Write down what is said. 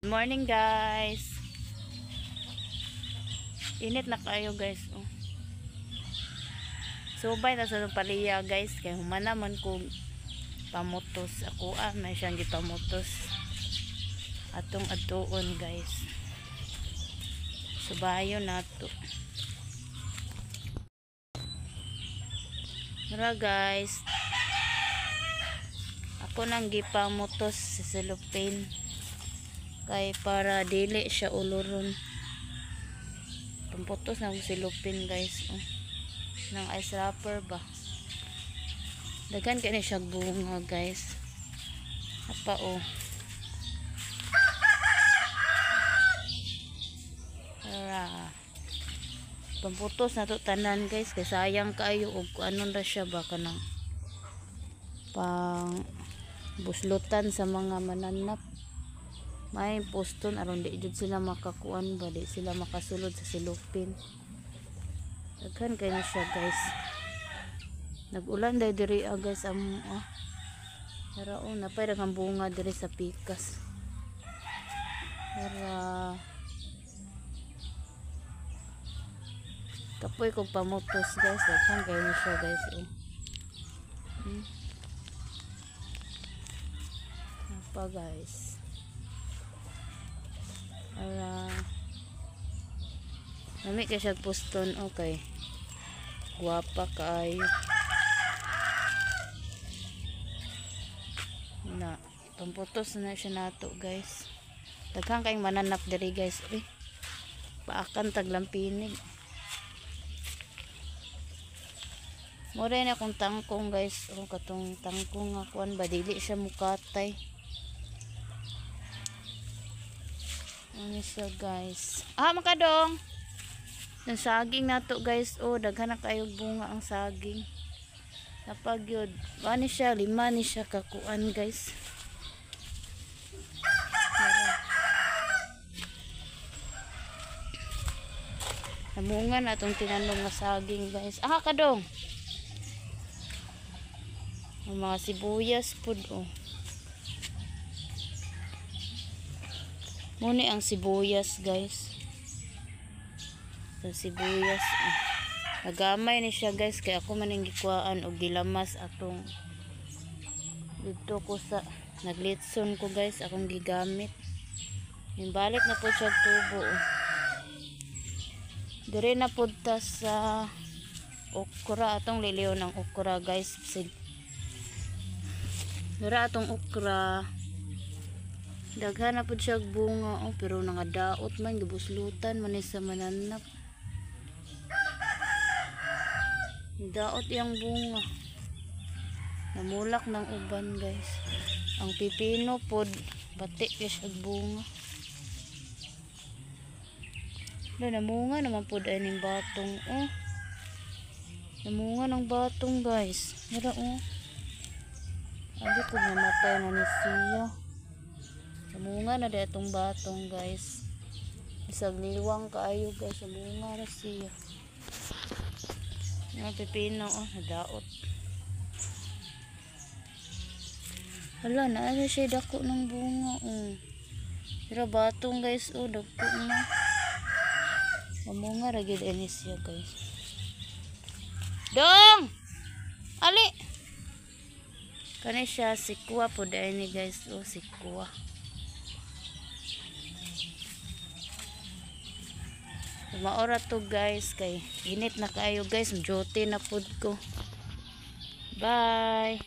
Morning guys. Init na kayo guys. Oh. Subay na sa paliya guys. Kaya humana man ko pamutos. Ako may siyang gipamutos. Atong atuon guys. Subayo na to. Mara guys. Ako nang gipamutos sa cellophane. Kay para dili siya uluron. Pamputos na cellophane guys. Oh. Nang ice wrapper ba. Dagan kaya siya bunga guys. Apa oh. Para pamputos na to tanan guys. Kaya sayang kayo og anon ra siya ba kanang pang buslutan sa mga mananap. May poston aron di jud sila makakuan ba, di sila makasulod sa cellophane. Daghan kay na siya guys. Nag-ulan dai diri guys amo Pero napay daghang bunga diri sa pikas. Para kapoy kog pamutos guys, daghan kay na siya guys. Apa guys? Nami kay siya poston. Okay, guwapa kaayo na pamputos na siya nato guys. Daghang kayong mananap diri guys. Paakan taglampinig. Mura na akong tangkong guys. Katong tangkong nga kuan ba, dili siya mukatay. Ano siya guys. Makadong. Yung saging nato guys. Daghan na kayo bunga ang saging. Napag yun. Bani siya, 5 ni siya kakuan guys. Namunga na itong tinanong na saging guys. Kadong. Ang mga sibuyas po. Muna ang sibuyas guys. Ang sibuyas. Nagamay ni siya guys. Kaya ako maning gikuhaan o gilamas atong dito ko sa naglitson ko guys. Akong gigamit. Yung balik na po siya tubo. Dire na po ta sa okra. Atong liliw ng okra guys. Dire atong okra. Daghan na po siya bunga. Pero nangadaot man. Gibuslutan man sa mananap. Daot yung bunga. Namulak ng uban guys. Ang pipino po. Batik yung siya bunga. Namunga naman po dahil ng batong. Namunga ng batong guys. Mira Abi ko namatay na ni siya. Namunga na dahil itong batong guys. Isang liwang kaayo guys. Namunga na siya. Yung pipino nadaot. Hala, naano siya dako ng bunga. Pero batong guys. Dako na. Mamunga ragid ini siya guys. Dong! Ali! Kani siya sikwa po dahil ni guys. Sikwa. Maora to guys. Kay init na kayo guys. Duty na po ko. Bye!